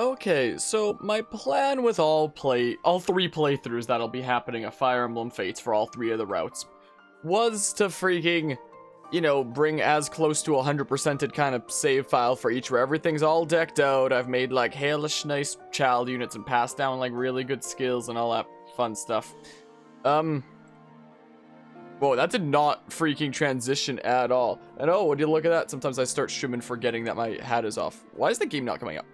Okay, so my plan with all three playthroughs that'll be happening of Fire Emblem Fates for all three of the routes was to freaking, bring as close to 100%ed kind of save file for each where everything's all decked out. I've made like hellish nice child units and passed down like really good skills and all that fun stuff. Whoa, that did not freaking transition at all. And oh, would you look at that? Sometimes I start streaming forgetting that my hat is off. Why is the game not coming up?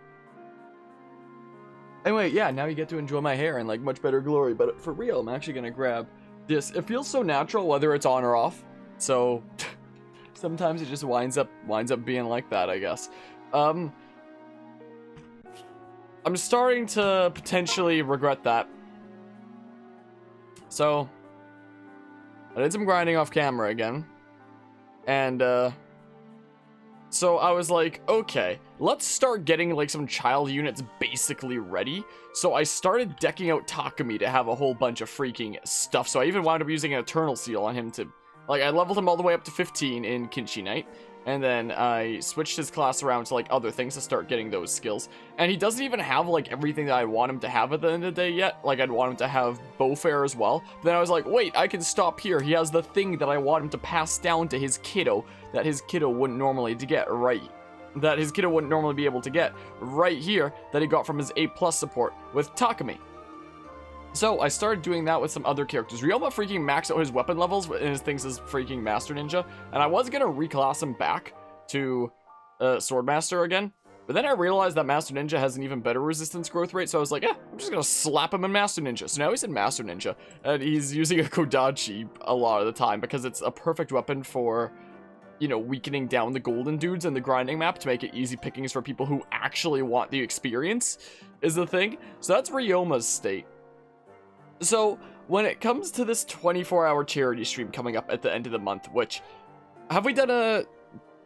Anyway, yeah, now you get to enjoy my hair in like much better glory, but for real, I'm actually gonna grab this. It feels so natural whether it's on or off, so sometimes it just winds up being like that, I guess. I'm starting to potentially regret that. So I did some grinding off camera again, and so I was like, okay, let's start getting like some child units basically ready. So I started decking out Takumi to have a whole bunch of freaking stuff. So I even wound up using an Eternal Seal on him to, like, I leveled him all the way up to 15 in Kinshi Night. And then I switched his class around to like other things to start getting those skills. And he doesn't even have like everything that I want him to have at the end of the day yet. Like I'd want him to have Bowfair as well. But then I was like, wait, I can stop here. He has the thing that I want him to pass down to his kiddo that his kiddo wouldn't normally be able to get right here that he got from his A+ support with Takumi. So I started doing that with some other characters. Ryoma freaking maxed out his weapon levels and his things as freaking Master Ninja. And I was going to reclass him back to Swordmaster again. But then I realized that Master Ninja has an even better resistance growth rate. So I was like, I'm just going to slap him in Master Ninja. So now he's in Master Ninja. And he's using a Kodachi a lot of the time because it's a perfect weapon for, weakening down the golden dudes in the grinding map to make it easy pickings for people who actually want the experience is the thing. So that's Ryoma's state. So, when it comes to this 24-hour charity stream coming up at the end of the month, which, have we done a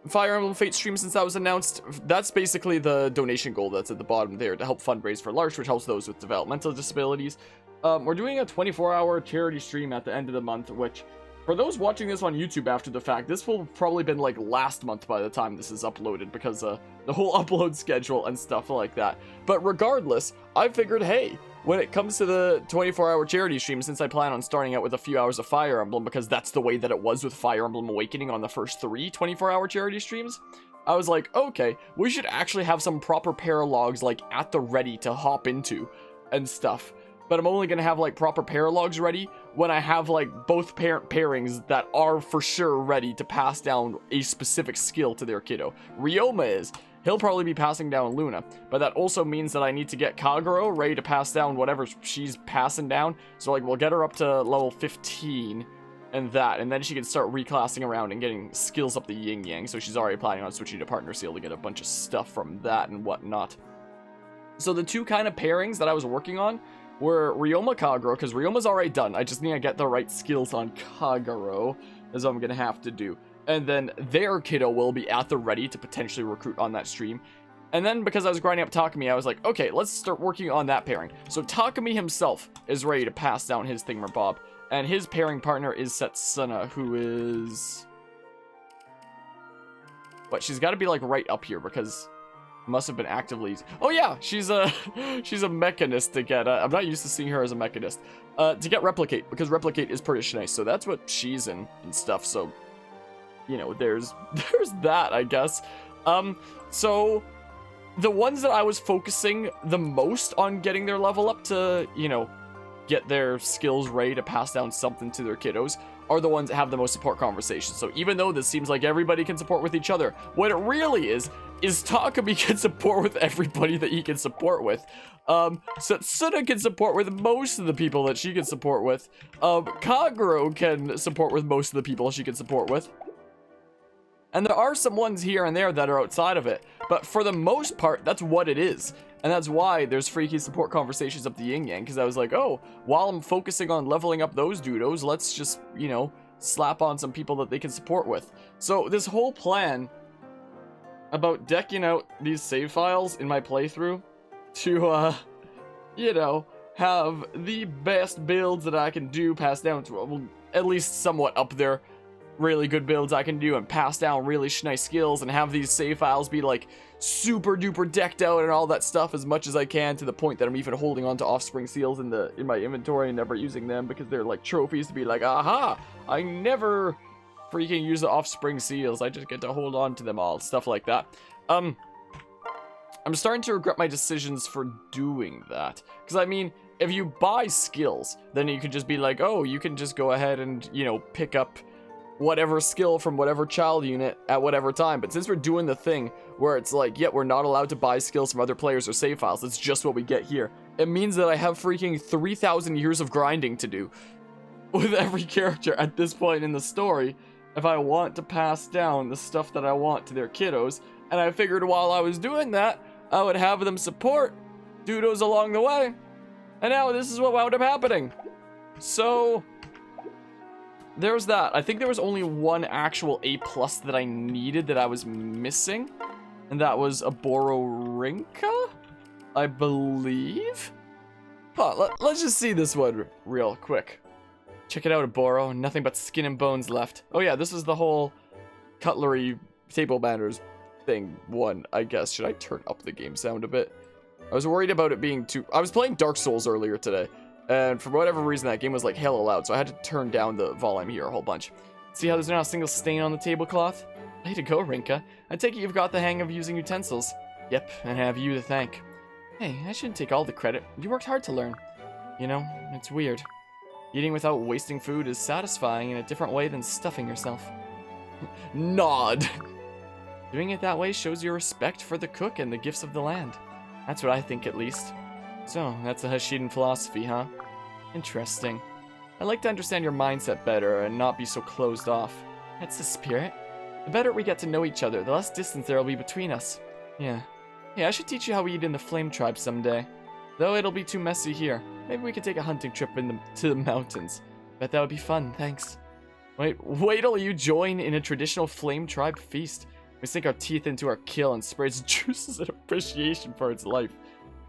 Fire Emblem Fate stream since that was announced? That's basically the donation goal that's at the bottom there to help fundraise for LARCH, which helps those with developmental disabilities. We're doing a 24-hour charity stream at the end of the month, which, for those watching this on YouTube after the fact, this will have probably been like last month by the time this is uploaded because the whole upload schedule and stuff like that. But regardless, I figured, hey, when it comes to the 24-hour charity stream, since I plan on starting out with a few hours of Fire Emblem, because that's the way that it was with Fire Emblem Awakening on the first 3 24-hour charity streams, I was like, okay, we should actually have some proper paralogs, like, at the ready to hop into and stuff. But I'm only going to have, like, proper paralogs ready when I have, like, both parent pairings that are for sure ready to pass down a specific skill to their kiddo. Ryoma is. He'll probably be passing down Luna, but that also means that I need to get Kagero ready to pass down whatever she's passing down. So, like, we'll get her up to level 15 and then she can start reclassing around and getting skills up the yin yang. So she's already planning on switching to Partner Seal to get a bunch of stuff from that and whatnot. So the two kind of pairings that I was working on were Ryoma Kagero, because Ryoma's already done. I just need to get the right skills on Kagero, is what I'm going to have to do. And then their kiddo will be at the ready to potentially recruit on that stream. And then because I was grinding up Takumi, I was like, okay, let's start working on that pairing. So Takumi himself is ready to pass down his thingamabob. And his pairing partner is Setsuna, who is... What, she's got to be like right up here because... must have been actively... Oh yeah, she's a mechanist to get... I'm not used to seeing her as a mechanist. To get Replicate, because Replicate is pretty nice. So that's what she's in and stuff, so... there's that, I guess. So the ones that I was focusing the most on getting their level up to, get their skills ready to pass down something to their kiddos are the ones that have the most support conversations. So even though this seems like everybody can support with each other, what it really is Takumi can support with everybody that he can support with. Setsuna can support with most of the people that she can support with. Kagero can support with most of the people she can support with. And there are some ones here and there that are outside of it, but for the most part, that's what it is. And that's why there's freaky support conversations up the yin yang, because I was like, oh, while I'm focusing on leveling up those dudos, let's just, slap on some people that they can support with. So this whole plan about decking out these save files in my playthrough to, have the best builds that I can do passed down to, well, at least somewhat up there really good builds I can do and pass down really nice skills and have these save files be like super duper decked out and all that stuff as much as I can, to the point that I'm even holding on to offspring seals in my inventory and never using them because they're like trophies to be like, aha, I never freaking use the offspring seals, I just get to hold on to them all, stuff like that. I'm starting to regret my decisions for doing that, because I mean, if you buy skills, then you could just be like, oh, you can just go ahead and, you know, pick up whatever skill from whatever child unit at whatever time. But since we're doing the thing where it's like, yeah, we're not allowed to buy skills from other players or save files, it's just what we get here. It means that I have freaking 3,000 years of grinding to do with every character at this point in the story if I want to pass down the stuff that I want to their kiddos. And I figured while I was doing that, I would have them support Dudos along the way. And now this is what wound up happening. So there's that. I think there was only one actual A+ that I needed that I was missing, and that was a Bororinka, I believe. Huh, let's just see this one real quick. Check it out, a Boro. Nothing but skin and bones left. Oh yeah, this is the whole cutlery table manners thing one, I guess. Should I turn up the game sound a bit? I was worried about it being too... I was playing Dark Souls earlier today, and for whatever reason that game was like hella loud, so I had to turn down the volume here a whole bunch. See how there's not a single stain on the tablecloth? Way to go, Rinka. I take it you've got the hang of using utensils. Yep, and I have you to thank. Hey, I shouldn't take all the credit. You worked hard to learn. You know, it's weird. Eating without wasting food is satisfying in a different way than stuffing yourself. Nod! Doing it that way shows your respect for the cook and the gifts of the land. That's what I think, at least. So, that's a Hashidan philosophy, huh? Interesting. I'd like to understand your mindset better and not be so closed off. That's the spirit. The better we get to know each other, the less distance there will be between us. Yeah. Yeah, I should teach you how we eat in the Flame Tribe someday. Though it'll be too messy here. Maybe we could take a hunting trip to the mountains. Bet that would be fun, thanks. Wait till you join in a traditional Flame Tribe feast. We sink our teeth into our kill and spray its juices in appreciation for its life.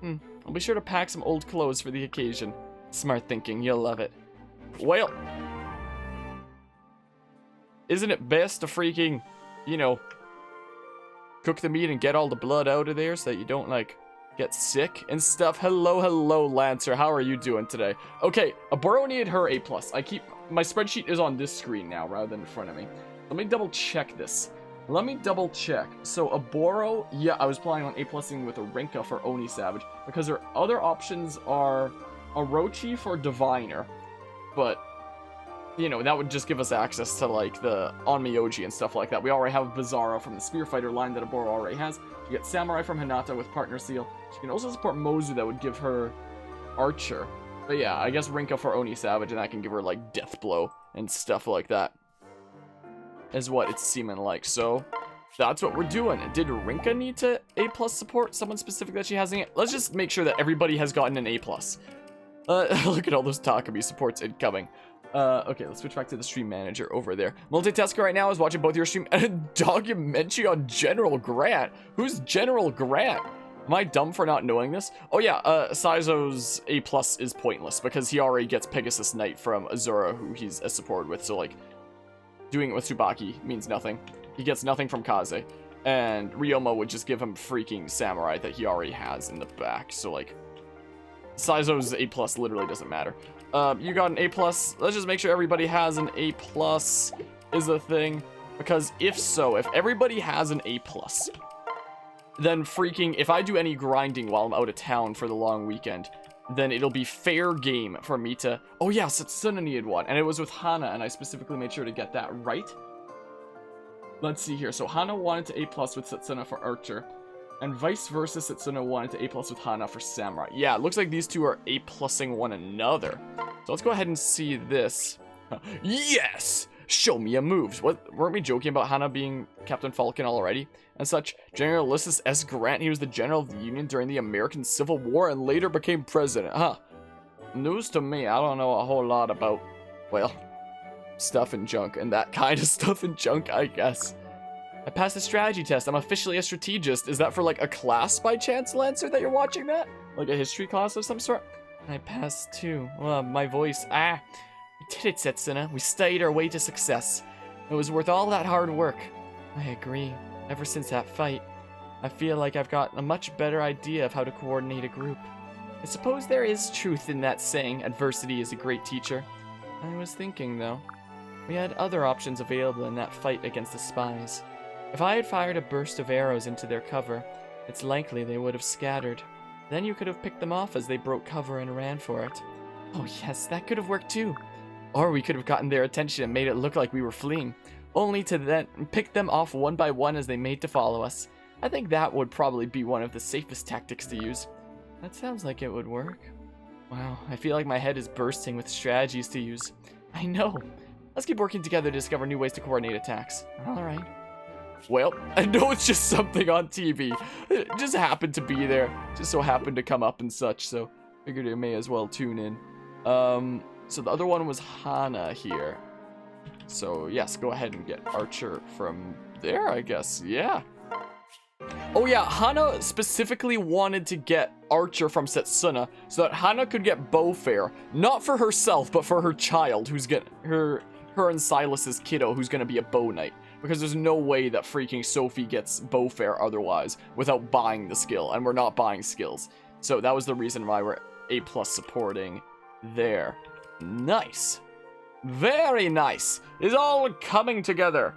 I'll be sure to pack some old clothes for the occasion. Smart thinking, you'll love it. Well, isn't it best to freaking, you know, cook the meat and get all the blood out of there so that you don't, like, get sick and stuff? Hello, Lancer. How are you doing today? Okay, Aburo needed her A+. My spreadsheet is on this screen now rather than in front of me. Let me double check this. So Aburo, yeah, I was planning on A+ing with a Rinka for Oni Savage because her other options are Orochi for Diviner. But, you know, that would just give us access to, like, the Onmyoji and stuff like that. We already have Bizarro from the Spear Fighter line that Aburo already has. You get Samurai from Hinata with Partner Seal. She can also support Mozu that would give her Archer. But yeah, I guess Rinka for Oni Savage, and that can give her, like, Death Blow and stuff like that. Is what it's seeming like. So that's what we're doing. Did Rinka need to A+ support someone specific that she hasn't yet? Let's just make sure that everybody has gotten an A+. Look at all those Takumi supports incoming. Okay, let's switch back to the stream manager over there. Multitasking right now is watching both your stream and a documentary on General Grant. Who's General Grant? Am I dumb for not knowing this? Oh yeah, Saizo's A+ is pointless because he already gets Pegasus Knight from Azura, who he's a support with, so like, doing it with Tsubaki means nothing. He gets nothing from Kaze. And Ryoma would just give him freaking Samurai that he already has in the back. So, like, Saizo's A+ literally doesn't matter. You got an A+. Let's just make sure everybody has an A+ is a thing. Because if so, if everybody has an A+, then freaking, if I do any grinding while I'm out of town for the long weekend, then it'll be fair game for me to... Oh yeah, Setsuna needed one, and it was with Hana, and I specifically made sure to get that right. Let's see here. So Hana wanted to A+ with Setsuna for Archer, and vice versa, Setsuna wanted to A+ with Hana for Samurai. Yeah, it looks like these two are A+ing one another. So let's go ahead and see this. Yes! Show me your moves. What, weren't we joking about Hana being Captain Falcon already? And such, General Ulysses S. Grant, he was the general of the Union during the American Civil War and later became president. Huh. News to me. I don't know a whole lot about, well, stuff and junk and that kind of stuff and junk, I guess. I passed the strategy test. I'm officially a strategist. Is that for like a class by chance, Lancer, that you're watching that? Like a history class of some sort? I passed too. Well, my voice. We did it, Setsuna. We studied our way to success. It was worth all that hard work. I agree. Ever since that fight, I feel like I've got a much better idea of how to coordinate a group. I suppose there is truth in that saying, adversity is a great teacher. I was thinking, though, we had other options available in that fight against the spies. If I had fired a burst of arrows into their cover, it's likely they would have scattered. Then you could have picked them off as they broke cover and ran for it. Oh yes, that could have worked too. Or we could have gotten their attention and made it look like we were fleeing, only to then pick them off one by one as they made to follow us. I think that would probably be one of the safest tactics to use. That sounds like it would work. Wow, I feel like my head is bursting with strategies to use. I know. Let's keep working together to discover new ways to coordinate attacks. Alright. Well, I know it's just something on TV. It just happened to be there. Just so happened to come up and such, so figured I may as well tune in. So the other one was Hana here. So yes, go ahead and get Archer from there, I guess. Yeah. Oh yeah, Hana specifically wanted to get Archer from Setsuna so that Hana could get Bowfair, not for herself, but for her child, who's her and Silas's kiddo, who's gonna be a bow knight. Because there's no way that freaking Sophie gets Bowfair otherwise without buying the skill, and we're not buying skills. So that was the reason why we're A+ supporting there. Nice. Very nice. It's all coming together.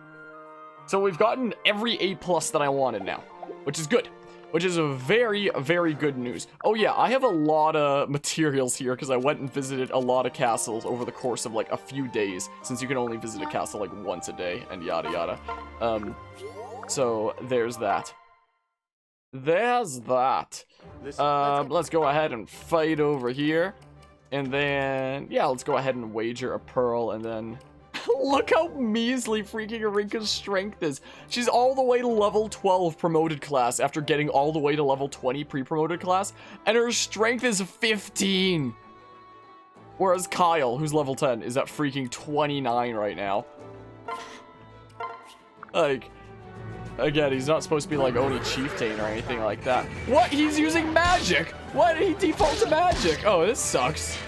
So we've gotten every A+ that I wanted now, which is good. Which is a very, very good news. Oh yeah, I have a lot of materials here because I went and visited a lot of castles over the course of like a few days, since you can only visit a castle like once a day and yada yada. So there's that. There's that. Let's go ahead and fight over here. And then, yeah, let's go ahead and wager a pearl and then... Look how measly freaking Arinka's strength is. She's all the way to level 12 promoted class after getting all the way to level 20 pre-promoted class. And her strength is 15. Whereas Kyle, who's level 10, is at freaking 29 right now. Like, again, he's not supposed to be like Oni Chieftain or anything like that. What? He's using magic! Why did he default to magic? Oh, this sucks.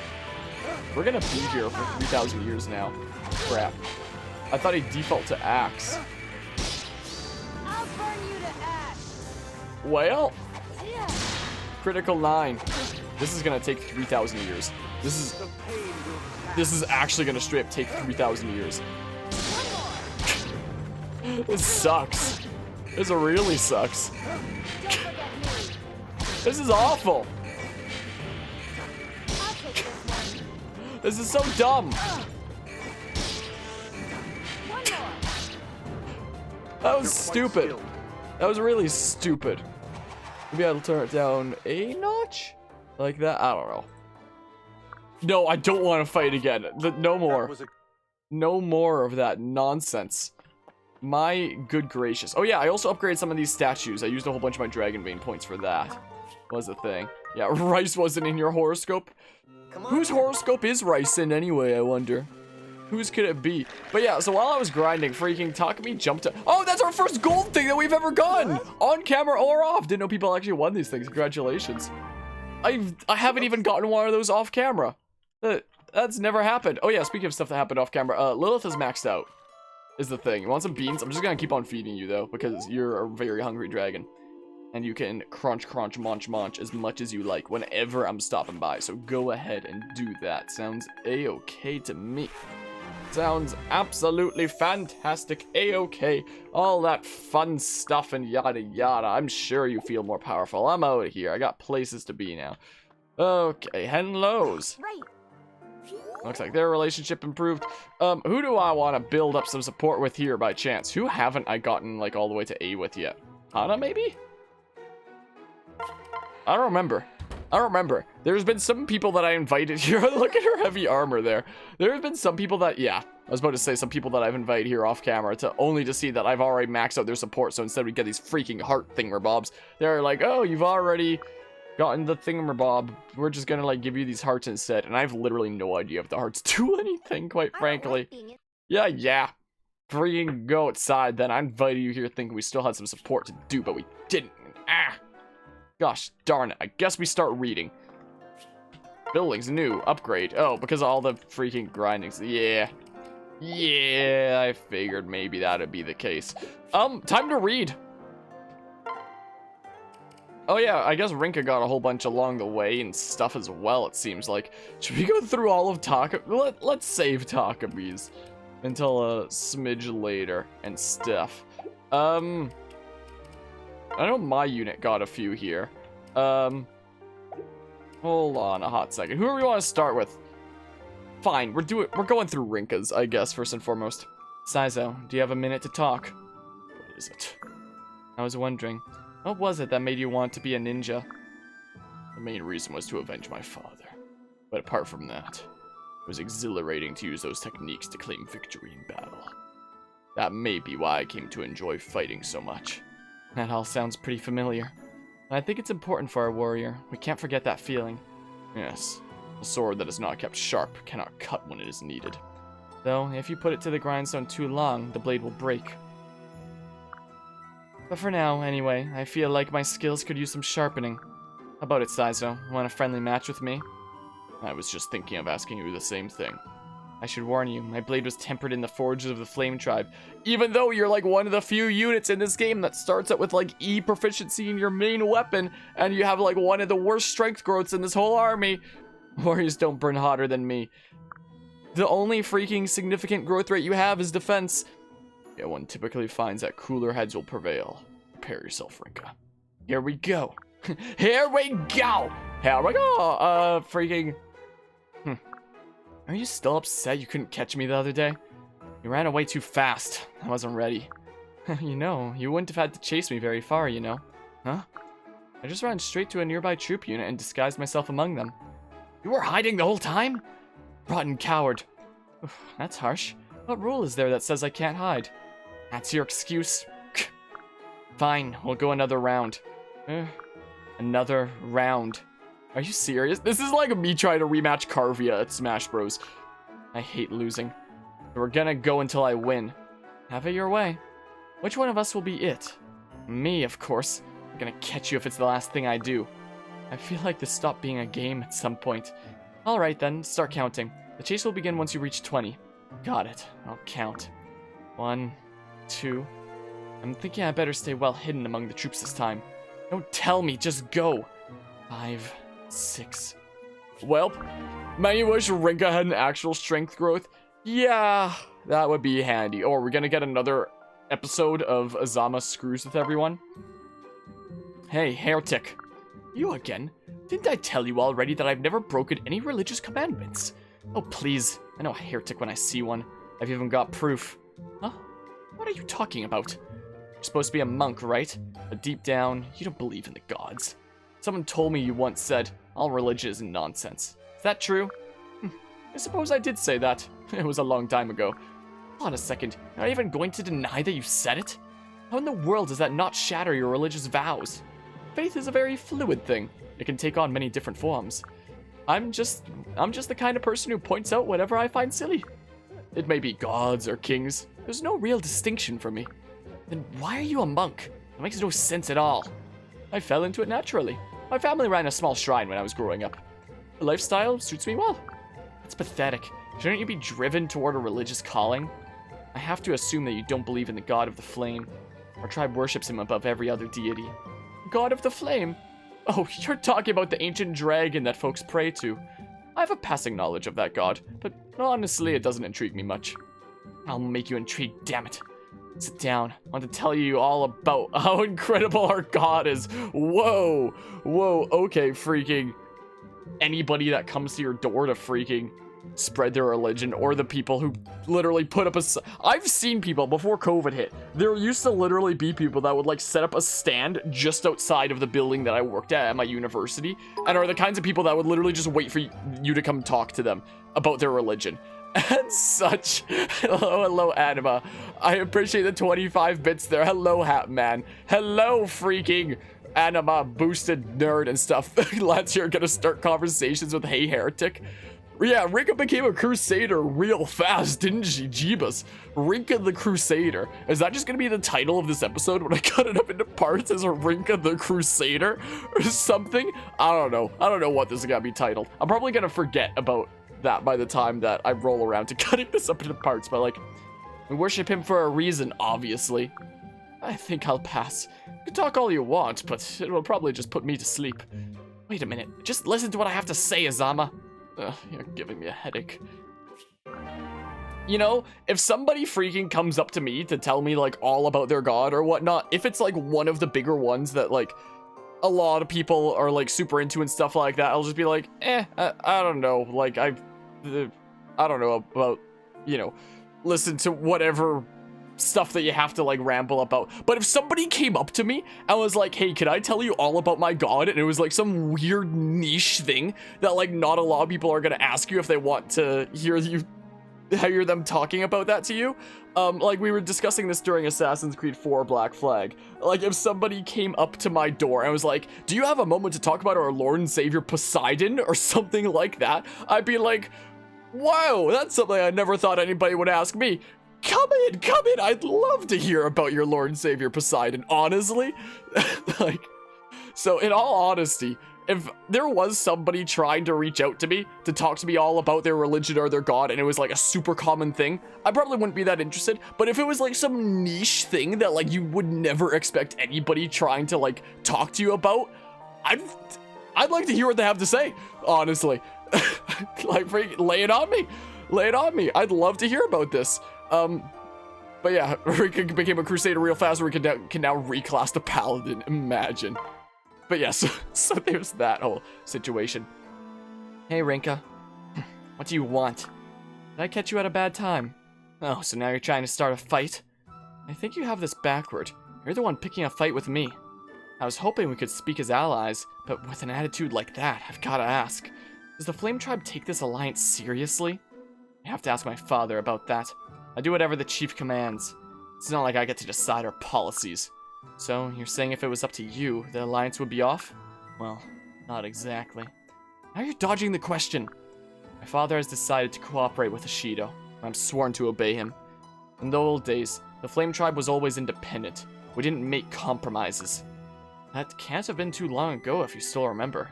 We're gonna be here for 3,000 years now. Crap. I thought he'd default to axe. I'll burn you to ash. Well, critical 9. This is gonna take 3,000 years. This is actually gonna straight up take 3,000 years. This sucks. This really sucks. This is awful. This is so dumb. That was stupid. That was really stupid. Maybe I'll turn it down a notch? Like that? I don't know. No, I don't want to fight again. No more. No more of that nonsense. My good gracious. Oh yeah, I also upgraded some of these statues. I used a whole bunch of my Dragon Vein points for that. Was the thing. Yeah, Rice wasn't in your horoscope. Whose horoscope is Rice in anyway, I wonder? Whose could it be? But yeah, so while I was grinding, freaking Takumi jumped to... Oh, that's our first gold thing that we've ever gotten! On camera or off. Didn't know people actually won these things. Congratulations. I haven't even gotten one of those off camera. That's never happened. Oh yeah, speaking of stuff that happened off camera, Lilith is maxed out. Is the thing. You want some beans? I'm just gonna keep on feeding you though, because you're a very hungry dragon. And you can crunch, crunch, munch, munch as much as you like whenever I'm stopping by. So go ahead and do that. Sounds a-okay to me. Sounds absolutely fantastic. A-okay. All that fun stuff and yada yada. I'm sure you feel more powerful. I'm out of here. I got places to be now. Okay, Henlo's. Right. Looks like their relationship improved. Who do I want to build up some support with here by chance? Who haven't I gotten like all the way to A with yet? Hana maybe? I don't remember. I don't remember. There's been some people that I invited here. Look at her heavy armor there. There have been some people that, yeah, I was about to say some people that I've invited here off camera to only to see that I've already maxed out their support. So instead we get these freaking heart thingamabobs. They're like, oh, you've already gotten the thingamabob. We're just gonna like give you these hearts instead. And I have literally no idea if the hearts do anything, quite frankly. Yeah. Freaking go outside then. I invited you here thinking we still had some support to do, but we didn't. Gosh darn it. I guess we start reading. Buildings new. Upgrade. Oh, because of all the freaking grindings. Yeah. Yeah, I figured maybe that'd be the case. Time to read. Oh yeah, I guess Rinka got a whole bunch along the way and stuff as well, it seems like. Should we go through all of Let's save Takami's until a smidge later and stuff. I know my unit got a few here. Hold on a hot second. Who do we want to start with? Fine, we're going through Rinka's, I guess, first and foremost. Saizo, do you have a minute to talk? What is it? I was wondering, what was it that made you want to be a ninja? The main reason was to avenge my father. But apart from that, it was exhilarating to use those techniques to claim victory in battle. That may be why I came to enjoy fighting so much. That all sounds pretty familiar. I think it's important for our warrior. We can't forget that feeling. Yes, a sword that is not kept sharp cannot cut when it is needed. Though, if you put it to the grindstone too long, the blade will break. But for now, anyway, I feel like my skills could use some sharpening. How about it, Saizo? Want a friendly match with me? I was just thinking of asking you the same thing. I should warn you, my blade was tempered in the forges of the Flame Tribe. Even though you're like one of the few units in this game that starts out with like E proficiency in your main weapon, and you have like one of the worst strength growths in this whole army. Warriors don't burn hotter than me. The only freaking significant growth rate you have is defense. Yeah, one typically finds that cooler heads will prevail. Prepare yourself, Rinka. Here we go. Here we go! Here we go! Freaking... Are you still upset you couldn't catch me the other day? You ran away too fast. I wasn't ready. You know, you wouldn't have had to chase me very far, you know. Huh? I just ran straight to a nearby troop unit and disguised myself among them. You were hiding the whole time? Rotten coward. Oof, that's harsh. What rule is there that says I can't hide? That's your excuse? Fine, we'll go another round. Another round. Are you serious? This is like me trying to rematch Carvia at Smash Bros. I hate losing. We're gonna go until I win. Have it your way. Which one of us will be it? Me, of course. I'm gonna catch you if it's the last thing I do. I feel like this stopped being a game at some point. Alright then, start counting. The chase will begin once you reach 20. Got it. I'll count. 1, 2. I'm thinking I better stay well hidden among the troops this time. Don't tell me, just go. 5, 6. Welp, many wish Rinka had an actual strength growth. Yeah, that would be handy. Or we're gonna get another episode of Azama screws with everyone. Hey, heretic. You again? Didn't I tell you already that I've never broken any religious commandments? Oh, please. I know a heretic when I see one. I've even got proof. Huh? What are you talking about? You're supposed to be a monk, right? But deep down, you don't believe in the gods. Someone told me you once said, all religion is nonsense. Is that true? I suppose I did say that. It was a long time ago. Hold on a second. You're not even going to deny that you said it? How in the world does that not shatter your religious vows? Faith is a very fluid thing. It can take on many different forms. I'm just the kind of person who points out whatever I find silly. It may be gods or kings. There's no real distinction for me. Then why are you a monk? It makes no sense at all. I fell into it naturally. My family ran a small shrine when I was growing up. The lifestyle suits me well. That's pathetic. Shouldn't you be driven toward a religious calling? I have to assume that you don't believe in the god of the flame. Our tribe worships him above every other deity. God of the flame? Oh, you're talking about the ancient dragon that folks pray to. I have a passing knowledge of that god, but honestly, it doesn't intrigue me much. I'll make you intrigued, damn it. Sit down. I want to tell you all about how incredible our god is. Whoa. Whoa, okay, freaking. Anybody that comes to your door to freaking spread their religion, or the people who literally put up a... I've seen people before COVID hit. There used to literally be people that would like set up a stand just outside of the building that I worked at my university, and are the kinds of people that would literally just wait for you to come talk to them about their religion. And such. Hello, Anima. I appreciate the 25 bits there. Hello, Hat Man. Hello, freaking Anima boosted nerd and stuff. Lads here are gonna start conversations with Hey Heretic. Yeah, Rinka became a crusader real fast, didn't she? Jeebus. Rinka the Crusader. Is that just gonna be the title of this episode when I cut it up into parts as a Rinka the Crusader? Or something? I don't know. I don't know what this is gonna be titled. I'm probably gonna forget about that by the time that I roll around to cutting this up into parts, but like, we worship him for a reason, obviously. I think I'll pass. You can talk all you want, but it will probably just put me to sleep. Wait a minute, just listen to what I have to say, Azama. You're giving me a headache. You know, if somebody freaking comes up to me to tell me, like, all about their god or whatnot, if it's, like, one of the bigger ones that, like, a lot of people are, like, super into and stuff like that, I'll just be like, I don't know, like, I don't know about, you know, listen to whatever stuff that you have to, like, ramble about. But if somebody came up to me and was like, hey, can I tell you all about my god? And it was, like, some weird niche thing that, like, not a lot of people are gonna ask you if they want to hear them talking about that to you. Like, we were discussing this during Assassin's Creed 4 Black Flag. Like, if somebody came up to my door and was like, do you have a moment to talk about our Lord and Savior Poseidon or something like that, I'd be like, wow, that's something I never thought anybody would ask me. Come in, I'd love to hear about your Lord and Savior Poseidon, honestly. Like, so in all honesty, if there was somebody trying to reach out to me to talk to me all about their religion or their god, and it was like a super common thing, I probably wouldn't be that interested. But if it was like some niche thing that like you would never expect anybody trying to like talk to you about, I'd like to hear what they have to say, honestly. Like, lay it on me. I'd love to hear about this. But yeah, Rinka became a crusader real fast. We can now reclass the paladin. Imagine. But yeah, so there's that whole situation. Hey, Rinka. What do you want? Did I catch you at a bad time? Oh, so now you're trying to start a fight? I think you have this backward. You're the one picking a fight with me. I was hoping we could speak as allies, but with an attitude like that, I've gotta ask. Does the Flame Tribe take this alliance seriously? I have to ask my father about that. I do whatever the chief commands. It's not like I get to decide our policies. So, you're saying if it was up to you, the alliance would be off? Well, not exactly. Now you're dodging the question. My father has decided to cooperate with Ishido. I'm sworn to obey him. In the old days, the Flame Tribe was always independent. We didn't make compromises. That can't have been too long ago if you still remember.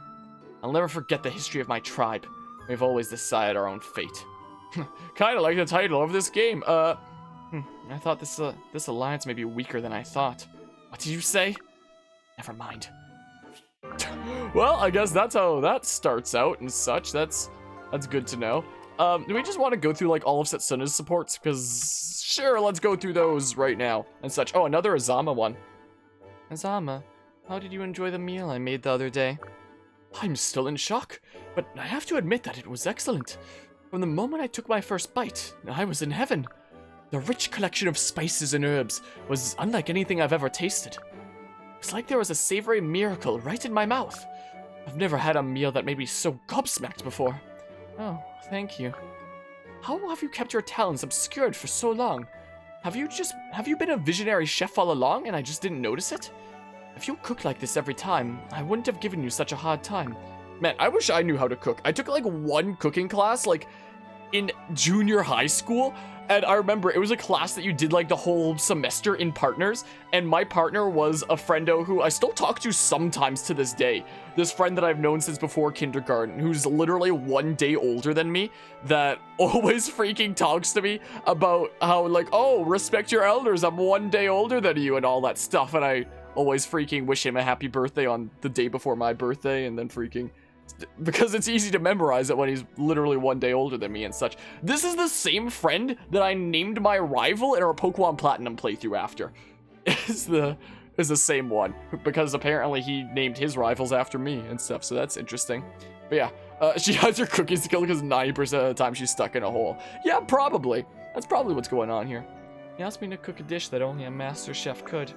I'll never forget the history of my tribe. We've always decided our own fate. Kinda like the title of this game. I thought this alliance may be weaker than I thought. What did you say? Never mind. Well, I guess that's how that starts out and such. That's good to know. Do we just want to go through like all of Setsuna's supports? Because sure, let's go through those right now and such. Oh, another Azama one. Azama, how did you enjoy the meal I made the other day? I'm still in shock, but I have to admit that it was excellent. From the moment I took my first bite, I was in heaven. The rich collection of spices and herbs was unlike anything I've ever tasted. It's like there was a savory miracle right in my mouth. I've never had a meal that made me so gobsmacked before. Oh, thank you. How have you kept your talents obscured for so long? Have you been a visionary chef all along and I just didn't notice it? If you cooked like this every time, I wouldn't have given you such a hard time. Man, I wish I knew how to cook. I took like one cooking class, like, in junior high school, and I remember it was a class that you did like the whole semester in partners, and my partner was a friendo who I still talk to sometimes to this day. This friend that I've known since before kindergarten, who's literally 1 day older than me, that always freaking talks to me about how like, oh, respect your elders, I'm 1 day older than you and all that stuff, and I always freaking wish him a happy birthday on the day before my birthday, and then freaking... because it's easy to memorize it when he's literally 1 day older than me and such. This is the same friend that I named my rival in our Pokemon Platinum playthrough after. Is the same one, because apparently he named his rivals after me and stuff, so that's interesting. But yeah, she has her cooking skill because 90% of the time she's stuck in a hole. Yeah, probably. That's probably what's going on here. He asked me to cook a dish that only a master chef could,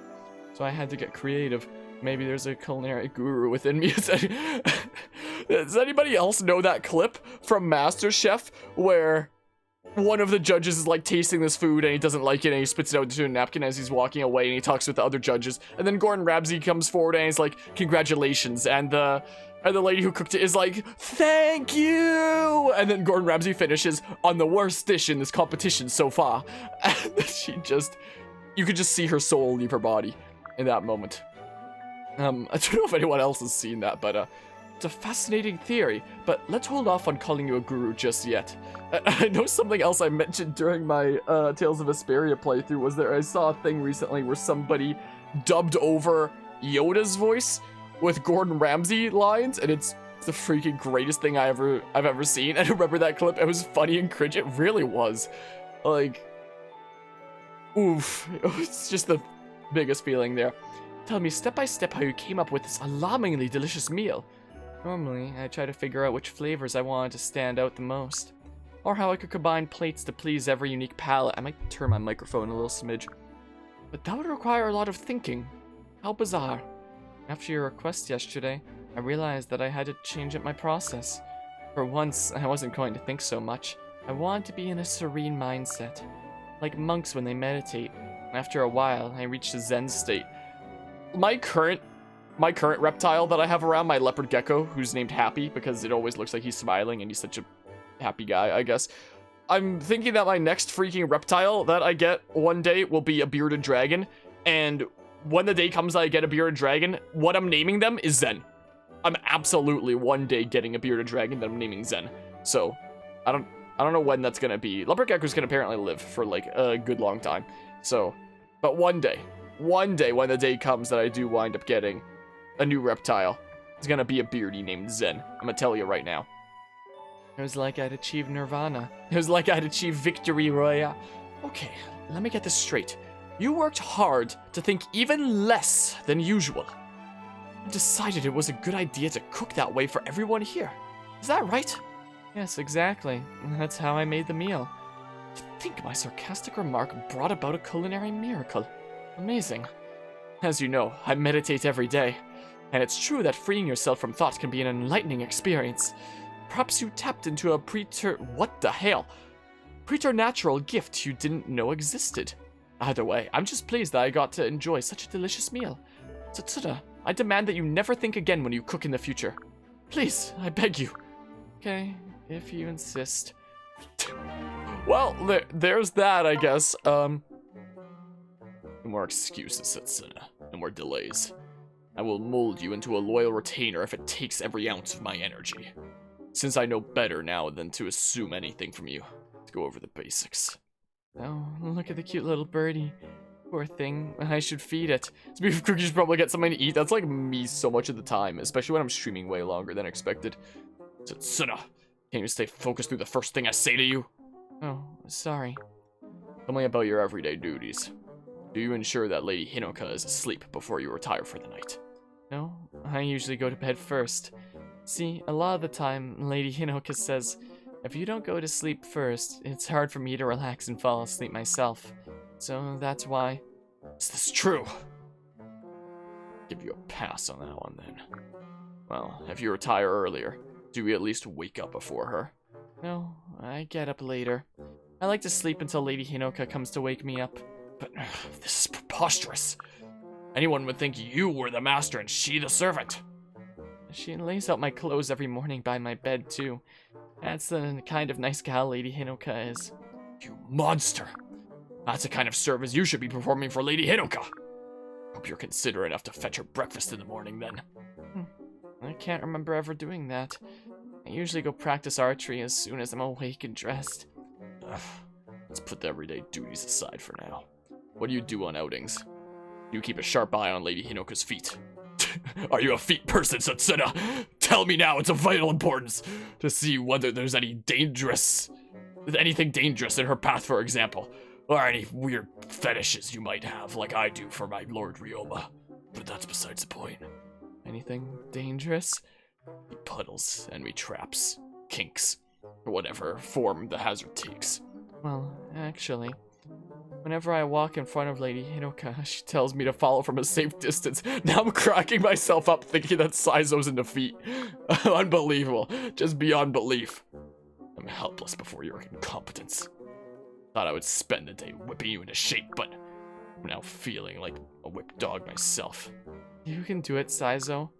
so I had to get creative. Maybe there's a culinary guru within me. Does anybody else know that clip from MasterChef where one of the judges is like tasting this food and he doesn't like it and he spits it out into a napkin as he's walking away and he talks with the other judges, and then Gordon Ramsay comes forward and he's like, congratulations, and the lady who cooked it is like, thank you, and then Gordon Ramsay finishes on the worst dish in this competition so far, and you could just see her soul leave her body in that moment. I don't know if anyone else has seen that, but It's a fascinating theory, but let's hold off on calling you a guru just yet. I know something else I mentioned during my Tales of Vesperia playthrough was I saw a thing recently where somebody dubbed over Yoda's voice with Gordon Ramsay lines, and it's the freaking greatest thing I've ever seen. I remember that clip. It was funny and cringe. It really was. Like, oof. It's just the biggest feeling there. Tell me step by step how you came up with this alarmingly delicious meal. Normally, I try to figure out which flavors I wanted to stand out the most, or how I could combine plates to please every unique palate. I might turn my microphone a little smidge. But that would require a lot of thinking. How bizarre. After your request yesterday, I realized that I had to change up my process. For once, I wasn't going to think so much. I wanted to be in a serene mindset, like monks when they meditate. After a while, I reached a Zen state. My current reptile that I have around, my leopard gecko, who's named Happy because it always looks like he's smiling and he's such a happy guy, I guess. I'm thinking that my next freaking reptile that I get one day will be a bearded dragon, and when the day comes that I get a bearded dragon, what I'm naming them is Zen. I'm absolutely one day getting a bearded dragon that I'm naming Zen. So, I don't know when that's gonna be. Leopard geckos can apparently live for like a good long time. So, but one day when the day comes that I do wind up getting a new reptile, it's gonna be a beardy named Zen. I'm gonna tell you right now. It was like I'd achieved nirvana. It was like I'd achieved victory royale. Okay, let me get this straight. You worked hard to think even less than usual. I decided it was a good idea to cook that way for everyone here. Is that right? Yes, exactly. That's how I made the meal. To think my sarcastic remark brought about a culinary miracle. Amazing. As you know, I meditate every day, and it's true that freeing yourself from thought can be an enlightening experience. Perhaps you tapped into a preternatural gift you didn't know existed. Either way, I'm just pleased that I got to enjoy such a delicious meal. So Citra, I demand that you never think again when you cook in the future. Please, I beg you. Okay, if you insist. Well, there's that, I guess. No more excuses, Citra. No more delays. I will mold you into a loyal retainer if it takes every ounce of my energy. Since I know better now than to assume anything from you, let's go over the basics. Oh, look at the cute little birdie. Poor thing. I should feed it. This cookie should probably get something to eat. That's like me so much of the time, especially when I'm streaming way longer than expected. Citra, can you stay focused through the first thing I say to you? Oh, sorry. Tell me about your everyday duties. Do you ensure that Lady Hinoka is asleep before you retire for the night? No, I usually go to bed first. See, a lot of the time, Lady Hinoka says, if you don't go to sleep first, it's hard for me to relax and fall asleep myself. So that's why. Is this true? Give you a pass on that one then. Well, if you retire earlier, do we at least wake up before her? No, I get up later. I like to sleep until Lady Hinoka comes to wake me up. But this is preposterous. Anyone would think you were the master and she the servant. She lays out my clothes every morning by my bed, too. That's the kind of nice gal Lady Hinoka is. You monster! That's the kind of service you should be performing for Lady Hinoka! Hope you're considerate enough to fetch her breakfast in the morning, then. I can't remember ever doing that. I usually go practice archery as soon as I'm awake and dressed. Let's put the everyday duties aside for now. What do you do on outings? You keep a sharp eye on Lady Hinoka's feet. Are you a feet person, Satsuna? Tell me now, it's of vital importance to see whether there's anything dangerous in her path, for example, or any weird fetishes you might have, like I do for my Lord Ryoma. But that's besides the point. Anything dangerous? Puddles, enemy traps, kinks, or whatever form the hazard takes. Well, actually, whenever I walk in front of Lady Hinoka, she tells me to follow from a safe distance. Now I'm cracking myself up thinking that Saizo's in defeat. Unbelievable. Just beyond belief. I'm helpless before your incompetence. Thought I would spend the day whipping you into shape, but I'm now feeling like a whipped dog myself. You can do it, Saizo.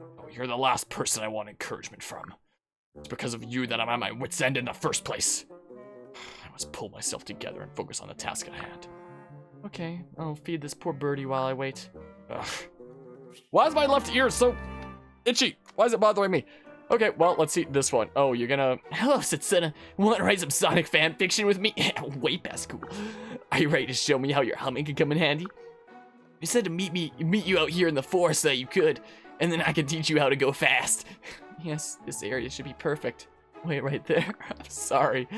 Oh, you're the last person I want encouragement from. It's because of you that I'm at my wit's end in the first place. I must pull myself together and focus on the task at hand. Okay, I'll feed this poor birdie while I wait. Ugh. Why is my left ear so itchy? Why is it bothering me? Okay, well, let's see this one. Oh, you're gonna... Hello, Citra. Want to write some Sonic fan fiction with me? Way past cool. Are you ready to show me how your humming can come in handy? You said to meet you out here in the forest so that you could, and then I can teach you how to go fast. Yes, this area should be perfect. Wait right there. I'm sorry.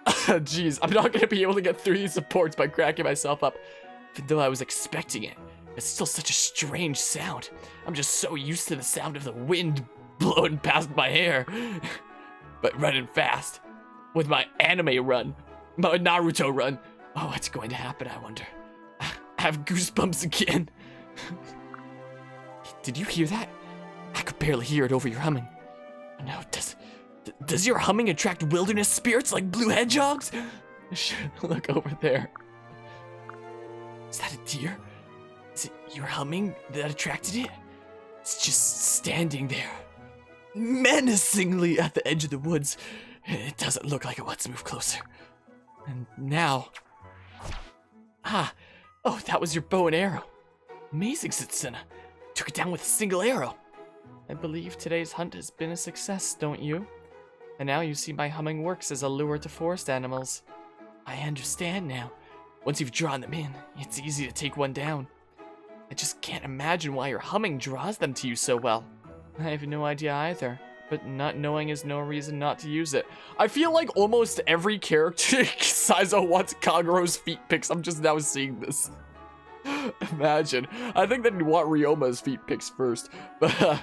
Jeez, I'm not gonna be able to get through these supports by cracking myself up. Even though I was expecting it, it's still such a strange sound. I'm just so used to the sound of the wind blowing past my hair. But running fast. With my anime run. My Naruto run. Oh, what's going to happen, I wonder. I have goosebumps again. Did you hear that? I could barely hear it over your humming. No, does your humming attract wilderness spirits like blue hedgehogs? I should look over there. Is that a deer? Is it your humming that attracted it? It's just standing there, menacingly at the edge of the woods. It doesn't look like it wants to move closer. And now... Oh, that was your bow and arrow. Amazing, Citra. Took it down with a single arrow. I believe today's hunt has been a success, don't you? And now you see my humming works as a lure to forest animals. I understand now. Once you've drawn them in, it's easy to take one down. I just can't imagine why your humming draws them to you so well. I have no idea either, but not knowing is no reason not to use it. I feel like almost every character Saizo wants Kagero's feet pics. I'm just now seeing this. Imagine. I think they'd want Ryoma's feet pics first, but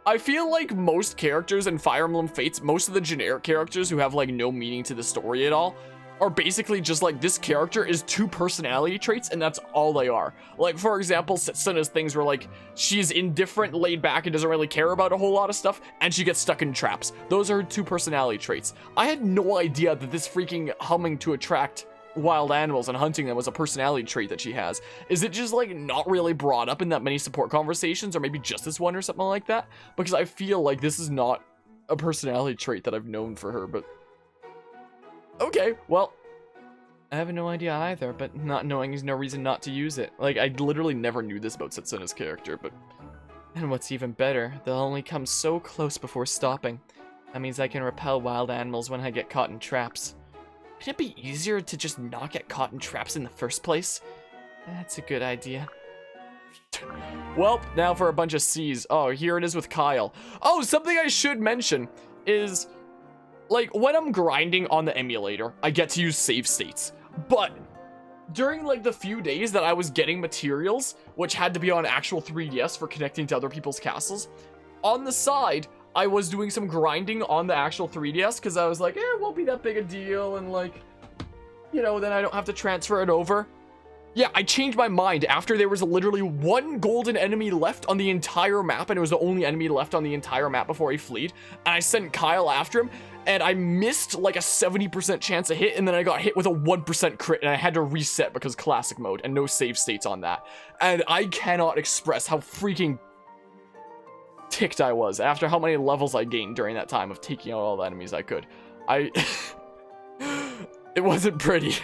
I feel like most characters in Fire Emblem Fates, most of the generic characters who have like no meaning to the story at all, are basically just like, this character is 2 personality traits and that's all they are. Like, for example, Setsuna's things were like, she's indifferent, laid back, and doesn't really care about a whole lot of stuff, and she gets stuck in traps. Those are her 2 personality traits. I had no idea that this freaking humming to attract wild animals and hunting them was a personality trait that she has. Is it just like not really brought up in that many support conversations, or maybe just this one or something like that? Because I feel like this is not a personality trait that I've known for her, but okay, well, I have no idea either, but not knowing is no reason not to use it. Like, I literally never knew this about Setsuna's character, but... And what's even better, they'll only come so close before stopping. That means I can repel wild animals when I get caught in traps. Couldn't it be easier to just not get caught in traps in the first place? That's a good idea. Well, now for a bunch of C's. Oh, here it is with Kyle. Oh, something I should mention is... like, when I'm grinding on the emulator, I get to use save states. But during, like, the few days that I was getting materials, which had to be on actual 3DS for connecting to other people's castles, on the side, I was doing some grinding on the actual 3DS, because I was like, it won't be that big a deal, and, like, you know, then I don't have to transfer it over. Yeah, I changed my mind after there was literally 1 golden enemy left on the entire map, and it was the only enemy left on the entire map before he fled, and I sent Kyle after him, and I missed like a 70% chance to hit, and then I got hit with a 1% crit, and I had to reset because classic mode, and no save states on that. And I cannot express how freaking ticked I was after how many levels I gained during that time of taking out all the enemies I could. It wasn't pretty.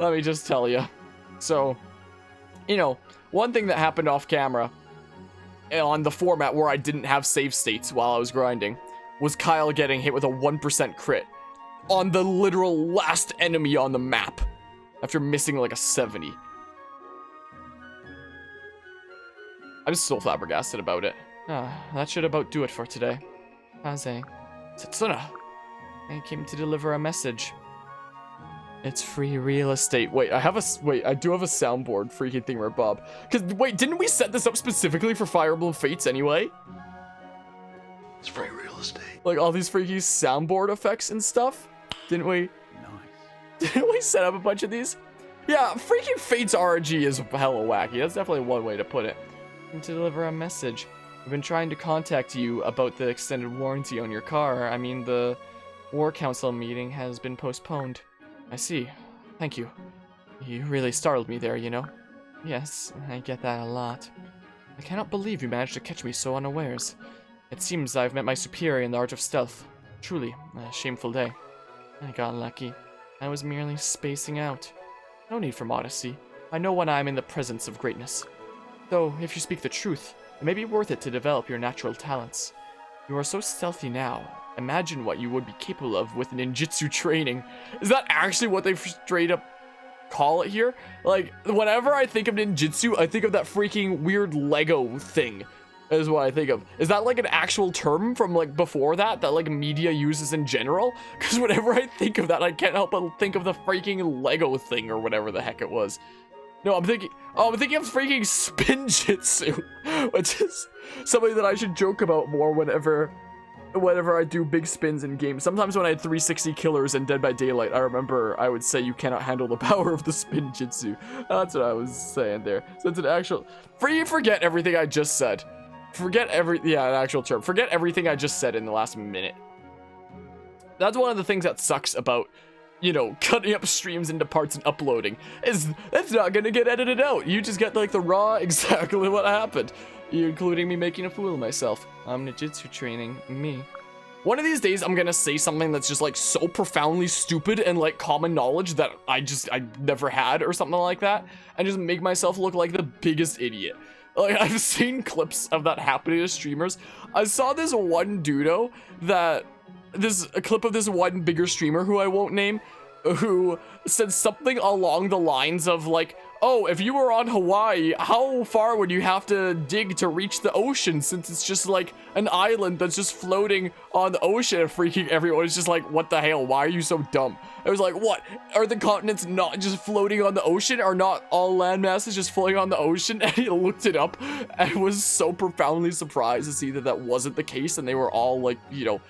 Let me just tell you. So, you know, one thing that happened off camera on the format where I didn't have save states while I was grinding was Kyle getting hit with a 1% crit on the literal last enemy on the map after missing like a 70. I'm still flabbergasted about it. That should about do it for today. Kaze. Setsuna. I came to deliver a message. It's free real estate. Wait, I do have a soundboard freaking thing where Bob. Cause wait, didn't we set this up specifically for Fire Emblem Fates anyway? It's free real estate. Like all these freaky soundboard effects and stuff? Didn't we? Nice. Didn't we set up a bunch of these? Yeah, freaking Fates RNG is hella wacky. That's definitely one way to put it. And to deliver a message. I've been trying to contact you about the extended warranty on your car. I mean, the War Council meeting has been postponed. I see. Thank you. You really startled me there, you know? Yes, I get that a lot. I cannot believe you managed to catch me so unawares. It seems I've met my superior in the art of stealth. Truly, a shameful day. I got lucky. I was merely spacing out. No need for modesty. I know when I am in the presence of greatness. Though, if you speak the truth, It may be worth it to develop your natural talents. You are so stealthy now. Imagine what you would be capable of with ninjutsu training. Is that actually what they straight up call it here? Like, whenever I think of ninjutsu, I think of that freaking weird Lego thing. Is what I think of. Is that like an actual term from like before that like media uses in general? Because whenever I think of that, I can't help but think of the freaking Lego thing or whatever the heck it was. No, I'm thinking of freaking spin jitsu, which is something that I should joke about more whenever I do big spins in games. Sometimes when I had 360 killers in Dead by Daylight, I remember I would say you cannot handle the power of the spin jitsu. That's what I was saying there. So it's an actual... Forget everything I just said. An actual term. Forget everything I just said in the last minute. That's one of the things that sucks about, you know, cutting up streams into parts and uploading. Is that's not gonna get edited out. You just get like the raw exactly what happened. Including me making a fool of myself. I'm ninjutsu training. Me. One of these days, I'm gonna say something that's just like so profoundly stupid and like common knowledge that I never had or something like that, and just make myself look like the biggest idiot. Like, I've seen clips of that happening to streamers. I saw this one dudo a clip of this one bigger streamer who I won't name, who said something along the lines of like, oh, if you were on Hawaii, how far would you have to dig to reach the ocean, since it's just like an island that's just floating on the ocean, and freaking everyone is just like, what the hell, why are you so dumb? I was like, what, are the continents not just floating on the ocean? Are not all land masses just floating on the ocean? And he looked it up and was so profoundly surprised to see that that wasn't the case, and they were all like, you know,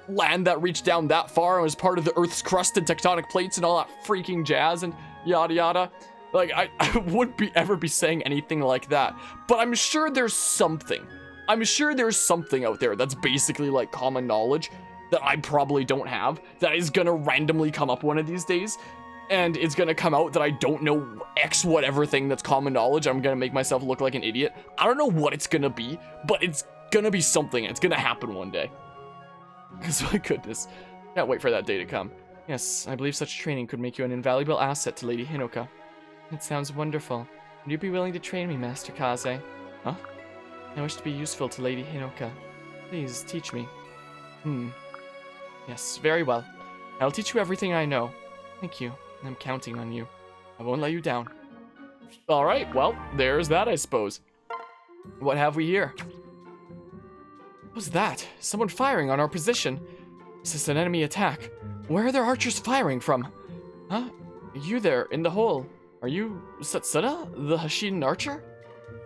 land that reached down that far and was part of the Earth's crust and tectonic plates and all that freaking jazz and yada yada. Like, I wouldn't ever be saying anything like that, but I'm sure there's something. I'm sure there's something out there that's basically like common knowledge that I probably don't have, that is gonna randomly come up one of these days, and it's gonna come out that I don't know X whatever thing that's common knowledge. I'm gonna make myself look like an idiot. I don't know what it's gonna be, but it's gonna be something. It's gonna happen one day. Because my goodness, can't wait for that day to come. Yes, I believe such training could make you an invaluable asset to Lady Hinoka. It sounds wonderful. Would you be willing to train me, Master Kaze? Huh? I wish to be useful to Lady Hinoka. Please, teach me. Yes, very well. I'll teach you everything I know. Thank you. I'm counting on you. I won't let you down. Alright, well, there's that, I suppose. What have we here? What was that? Someone firing on our position. Is this an enemy attack? Where are their archers firing from? Huh? You there, in the hole. Are you Satsuna, the Hashiden archer?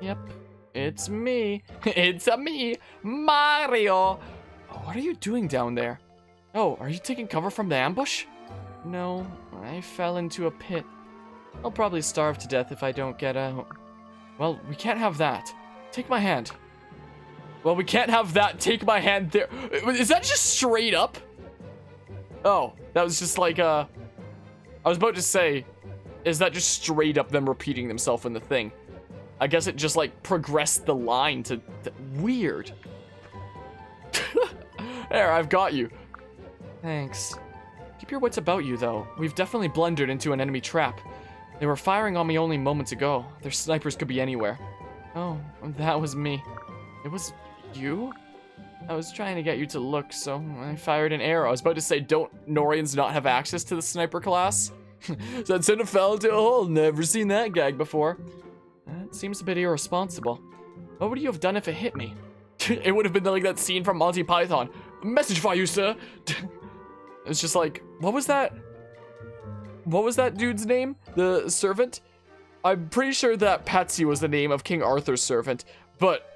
Yep, it's me. It's me, Mario. What are you doing down there? Oh, are you taking cover from the ambush? No, I fell into a pit. I'll probably starve to death if I don't get out. Well, we can't have that. Take my hand. Well, we can't have that. Take my hand there. Is that just straight up? Oh, that was just like, I was about to say, is that just straight up them repeating themselves in the thing? I guess it just like progressed the line to weird. There, I've got you. Thanks. Keep your wits about you, though. We've definitely blundered into an enemy trap. They were firing on me only moments ago. Their snipers could be anywhere. Oh, that was me. It was you? I was trying to get you to look, so I fired an arrow. I was about to say, don't Norians not have access to the sniper class? So I'd fell into a hole. Never seen that gag before. That seems a bit irresponsible. What would you have done if it hit me? It would have been like that scene from Monty Python. Message for you, sir. It's just like, what was that? What was that dude's name? The servant? I'm pretty sure that Patsy was the name of King Arthur's servant, but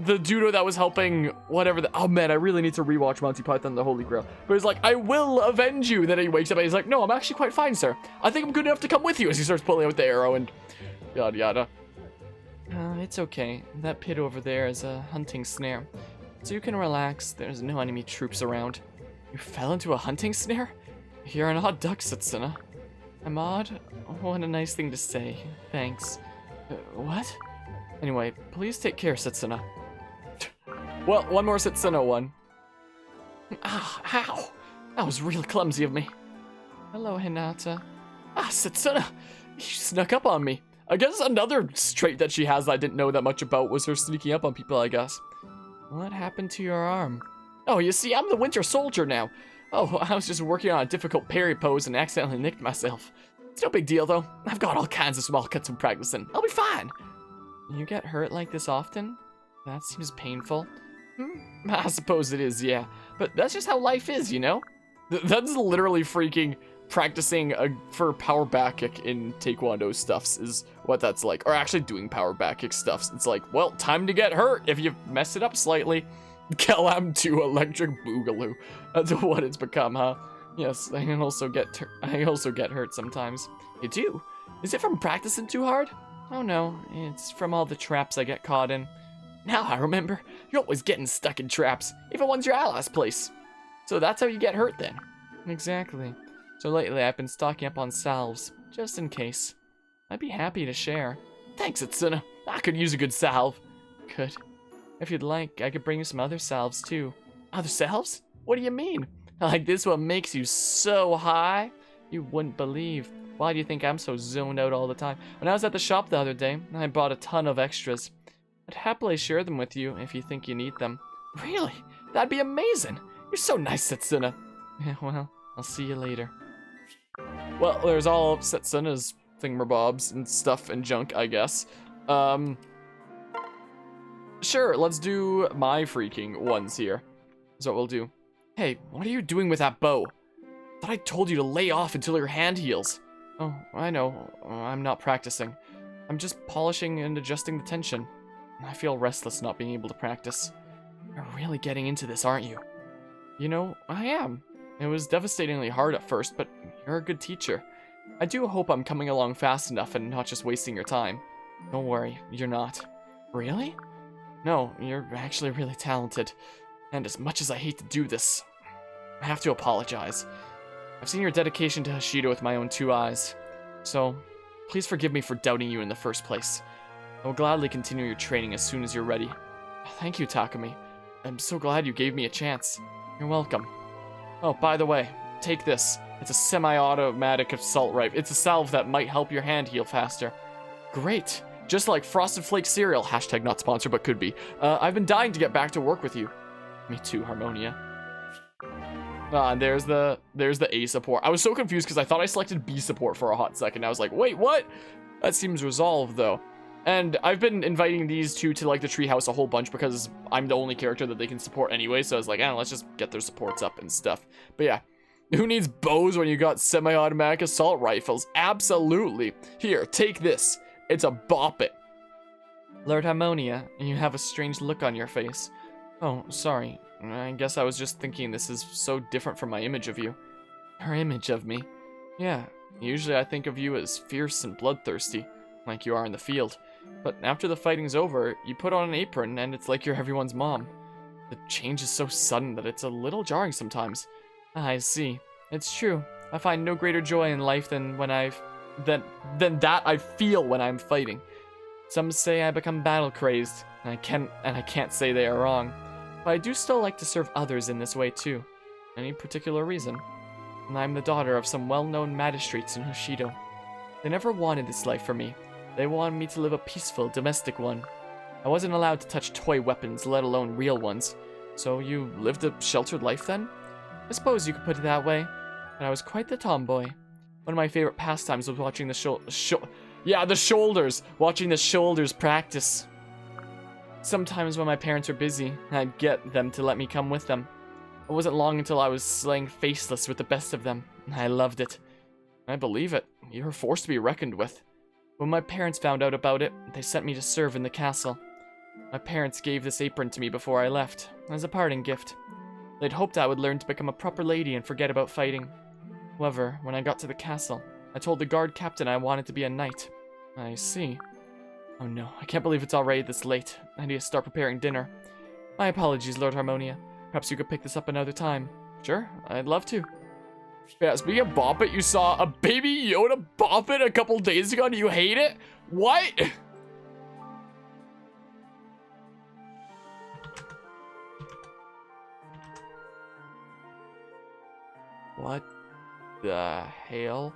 the dude that was helping whatever oh man, I really need to rewatch Monty Python the Holy Grail. But he's like, I will avenge you. Then he wakes up and he's like, no, I'm actually quite fine, sir. I think I'm good enough to come with you, as he starts pulling out the arrow and yada yada. It's okay. That pit over there is a hunting snare. So you can relax. There's no enemy troops around. You fell into a hunting snare? You're an odd duck, Satsuna. I'm odd? What a nice thing to say. Thanks. What? Anyway, please take care, Satsuna. Well, one more Satsuna one. Ah, ow! That was real clumsy of me. Hello, Hinata. Ah, Satsuna! You snuck up on me. I guess another trait that she has that I didn't know that much about was her sneaking up on people, I guess. What happened to your arm? Oh, you see, I'm the Winter Soldier now. Oh, I was just working on a difficult parry pose and accidentally nicked myself. It's no big deal, though. I've got all kinds of small cuts from practicing. I'll be fine. You get hurt like this often? That seems painful. I suppose it is, yeah. But that's just how life is, you know? That's literally freaking practicing for power back kick in Taekwondo stuffs is what that's like. Or actually doing power back kick stuffs. It's like, well, time to get hurt if you mess it up slightly. Kellam 2 Electric Boogaloo. That's what it's become, huh? Yes, I also get hurt sometimes. You do? Is it from practicing too hard? Oh no, it's from all the traps I get caught in. Now I remember, you're always getting stuck in traps, even ones your allies place. So that's how you get hurt then? Exactly. So lately I've been stocking up on salves, just in case. I'd be happy to share. Thanks, Itsuna. I could use a good salve. Good. If you'd like, I could bring you some other salves too. Other salves? What do you mean? Like this one makes you so high? You wouldn't believe. Why do you think I'm so zoned out all the time? When I was at the shop the other day, I bought a ton of extras. I'd happily share them with you if you think you need them. Really? That'd be amazing. You're so nice, Setsuna. Yeah, well, I'll see you later. Well, there's all of Setsuna's thingamabobs and stuff and junk, I guess. Sure, let's do my freaking ones here. That's what we'll do. Hey, what are you doing with that bow? I thought I told you to lay off until your hand heals. Oh, I know. I'm not practicing. I'm just polishing and adjusting the tension. I feel restless not being able to practice. You're really getting into this, aren't you? You know, I am. It was devastatingly hard at first, but you're a good teacher. I do hope I'm coming along fast enough and not just wasting your time. Don't worry, you're not. Really? No, you're actually really talented. And as much as I hate to do this, I have to apologize. I've seen your dedication to Hashido with my own two eyes. So, please forgive me for doubting you in the first place. I will gladly continue your training as soon as you're ready. Thank you, Takumi. I'm so glad you gave me a chance. You're welcome. Oh, by the way, take this. It's a semi-automatic assault rifle. It's a salve that might help your hand heal faster. Great. Just like Frosted Flake cereal. Hashtag not sponsored, but could be. I've been dying to get back to work with you. Me too, Harmonia. And there's the A support. I was so confused because I thought I selected B support for a hot second. I was like, wait, what? That seems resolved, though. And I've been inviting these two to, like, the treehouse a whole bunch because I'm the only character that they can support anyway. So I was like, let's just get their supports up and stuff. But yeah, who needs bows when you got semi-automatic assault rifles? Absolutely. Here, take this. It's a bop it. Lord Harmonia, you have a strange look on your face. Oh, sorry. I guess I was just thinking this is so different from my image of you. Her image of me? Yeah, usually I think of you as fierce and bloodthirsty, like you are in the field. But after the fighting's over, you put on an apron and it's like you're everyone's mom. The change is so sudden that it's a little jarring sometimes. I see. It's true. I find no greater joy in life than when than that I feel when I'm fighting. Some say I become battle crazed, and I can't say they are wrong. But I do still like to serve others in this way too. Any particular reason? And I'm the daughter of some well-known magistrates in Hoshido. They never wanted this life for me. They wanted me to live a peaceful, domestic one. I wasn't allowed to touch toy weapons, let alone real ones. So you lived a sheltered life then? I suppose you could put it that way. But I was quite the tomboy. One of my favorite pastimes was watching the shoulders. Watching the shoulders practice. Sometimes when my parents were busy, I'd get them to let me come with them. It wasn't long until I was slaying faceless with the best of them. I loved it. I believe it. You were forced to be reckoned with. When my parents found out about it, they sent me to serve in the castle. My parents gave this apron to me before I left, as a parting gift. They'd hoped I would learn to become a proper lady and forget about fighting. However, when I got to the castle, I told the guard captain I wanted to be a knight. I see. Oh no, I can't believe it's already this late. I need to start preparing dinner. My apologies, Lord Harmonia. Perhaps you could pick this up another time. Sure, I'd love to. Yeah, speaking of Bop It, you saw a Baby Yoda Bop It a couple days ago. Do you hate it? What? What the hell?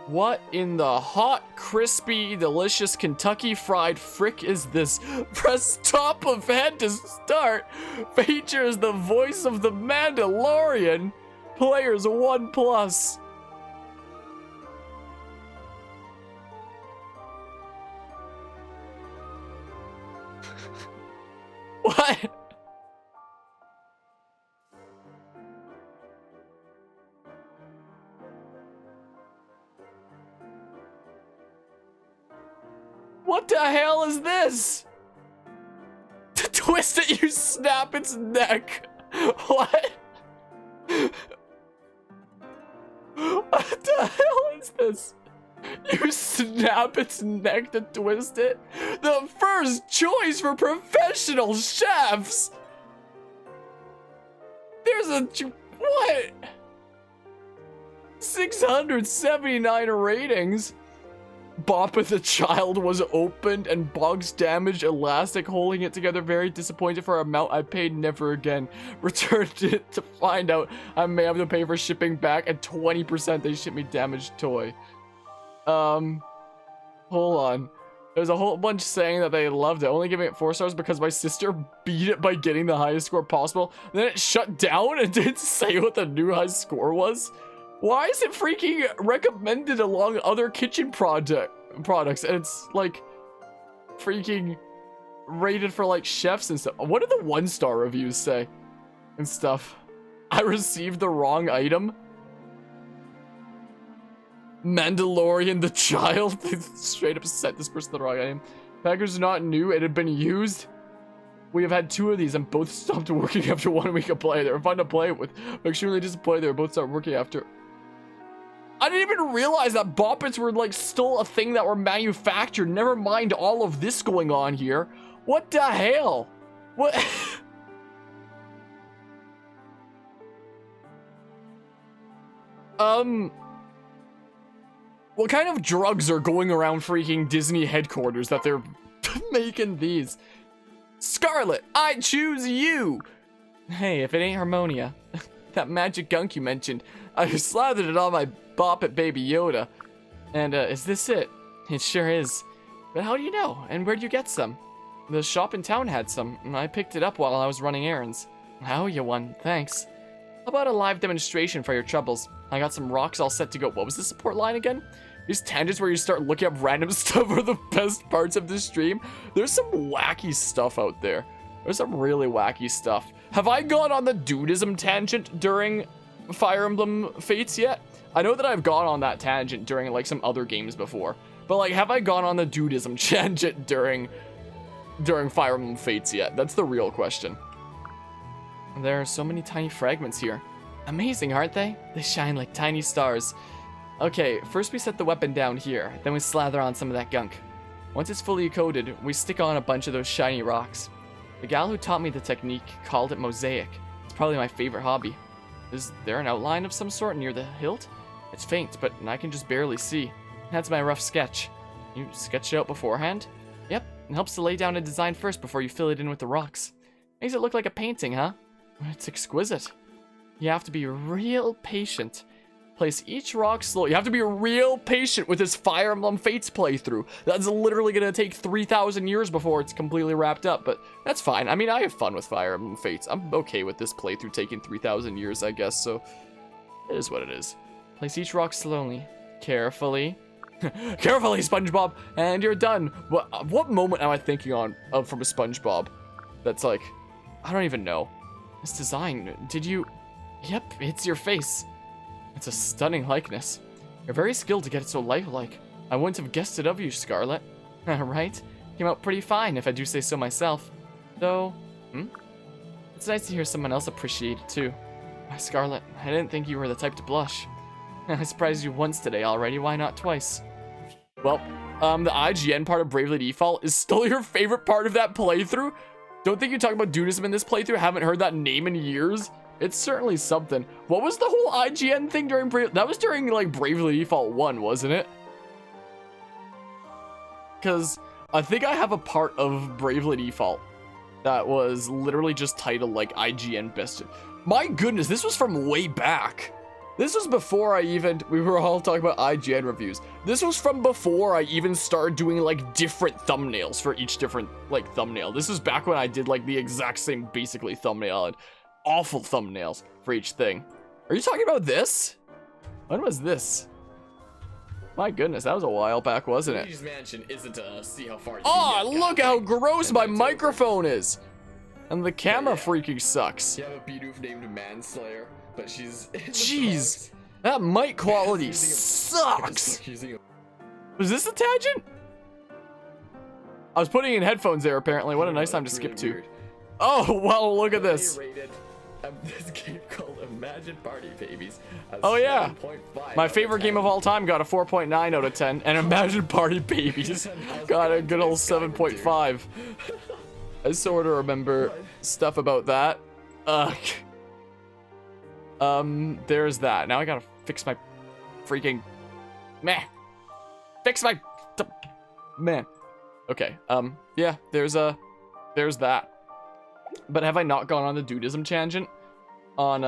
What in the hot, crispy, delicious Kentucky Fried Frick is this? Press top of head to start. Features the voice of the Mandalorian. Players 1+. What? What the hell is this? To twist it, you snap its neck. What? What the hell is this? You snap its neck to twist it? The first choice for professional chefs! There's a... what? 679 ratings. Bop with the child was opened and Boggs damaged elastic holding it together. Very disappointed for amount I paid. Never again. Returned it to find out I may have to pay for shipping back at 20%. They shipped me damaged toy. Hold on. There's a whole bunch saying that they loved it, only giving it 4 stars because my sister beat it by getting the highest score possible. Then it shut down and didn't say what the new high score was. Why is it freaking recommended along other kitchen products? And it's like freaking rated for like chefs and stuff. What do the 1-star reviews say and stuff? I received the wrong item. Mandalorian the child. Straight up sent this person the wrong item. Package is not new. It had been used. We have had 2 of these and both stopped working after 1 week of play. They were fun to play with. Extremely disappointed they were both stopped working after. I didn't even realize that boppets were like still a thing that were manufactured. Never mind all of this going on here. What the hell? What? What kind of drugs are going around freaking Disney headquarters that they're making these? Scarlet, I choose you! Hey, if it ain't Harmonia. That magic gunk you mentioned. I slathered it on my Boppet Baby Yoda. And, is this it? It sure is. But how do you know? And where'd you get some? The shop in town had some, and I picked it up while I was running errands. I owe you one, thanks. How about a live demonstration for your troubles? I got some rocks all set to go. What was the support line again? These tangents where you start looking up random stuff are the best parts of the stream. There's some wacky stuff out there. There's some really wacky stuff. Have I gone on the dudism tangent during Fire Emblem Fates yet? I know that I've gone on that tangent during like some other games before. But like, have I gone on the dudism tangent during Fire Emblem Fates yet? That's the real question. There are so many tiny fragments here. Amazing, aren't they? They shine like tiny stars. Okay, first we set the weapon down here, then we slather on some of that gunk. Once it's fully coated, we stick on a bunch of those shiny rocks. The gal who taught me the technique called it mosaic. It's probably my favorite hobby. Is there an outline of some sort near the hilt? It's faint, but I can just barely see. That's my rough sketch. You sketched it out beforehand? Yep, it helps to lay down a design first before you fill it in with the rocks. Makes it look like a painting, huh? It's exquisite. You have to be real patient. Place each rock slowly. You have to be real patient with this Fire Emblem Fates playthrough. That's literally going to take 3,000 years before it's completely wrapped up, but that's fine. I mean, I have fun with Fire Emblem Fates. I'm okay with this playthrough taking 3,000 years, I guess, so it is what it is. Place each rock slowly, carefully. Carefully, SpongeBob, and you're done. What moment am I thinking of from a SpongeBob? That's like, I don't even know. This design, did you... Yep, it's your face. It's a stunning likeness. You're very skilled to get it so lifelike. I wouldn't have guessed it of you, Scarlet. Right? Came out pretty fine, if I do say so myself. Though, it's nice to hear someone else appreciate it, too. Why, Scarlet, I didn't think you were the type to blush. I surprised you once today already, why not twice? Well, the IGN part of Bravely Default is still your favorite part of that playthrough? Don't think you talk about dudism in this playthrough? Haven't heard that name in years? It's certainly something. What was the whole IGN thing during that was during like Bravely Default 1, wasn't it? Because I think I have a part of Bravely Default that was literally just titled like IGN Best. My goodness, this was from way back. This was before we were all talking about IGN reviews. This was from before I even started doing like different thumbnails for each different like thumbnail. This was back when I did like the exact same basically thumbnail and awful thumbnails for each thing. Are you talking about this? When was this? My goodness, that was a while back, wasn't it? Luigi's Mansion isn't see how far you Oh, can get, look how gross my microphone is. And the camera Yeah. freaking sucks. You have a Bidoof named Manslayer, but she's in the Jeez, box. that mic quality Using sucks. using a Was this a tangent? I was putting in headphones there apparently. What a nice time to That's skip really to. weird. Oh, well, look at this. Rated, this game called Imagine Party Babies. has Oh, yeah. 7.5 My out favorite game of all time got a 4.9 out of 10, and Imagine Party Babies got a good old 7.5. I sort of remember stuff about that. Ugh. There's that. Now I gotta fix my freaking... Meh. Fix my... Man. Okay, yeah, there's that. But have I not gone on the dudism tangent on,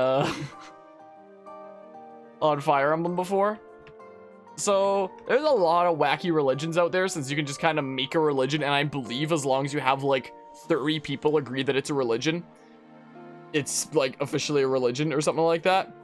on Fire Emblem before? So, there's a lot of wacky religions out there, since you can just kind of make a religion, and I believe as long as you have, like, 30 people agree that it's a religion, it's, like, officially a religion or something like that.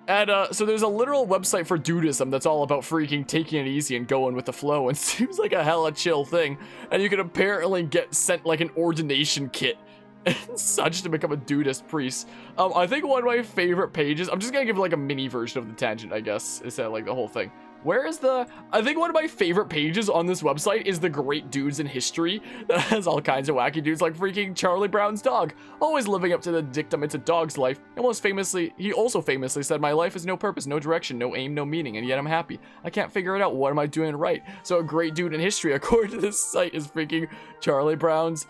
And, so there's a literal website for dudism that's all about freaking taking it easy and going with the flow, and seems like a hella chill thing. And you can apparently get sent, like, an ordination kit and such to become a dudist priest. I think one of my favorite pages, I'm just gonna give like a mini version of the tangent, I guess, instead of like the whole thing. I think one of my favorite pages on this website is the great dudes in history that has all kinds of wacky dudes like freaking Charlie Brown's dog, always living up to the dictum it's a dog's life. He also famously said, "My life has no purpose, no direction, no aim, no meaning, and yet I'm happy. I can't figure it out. What am I doing right?" So a great dude in history, according to this site, is freaking Charlie Brown's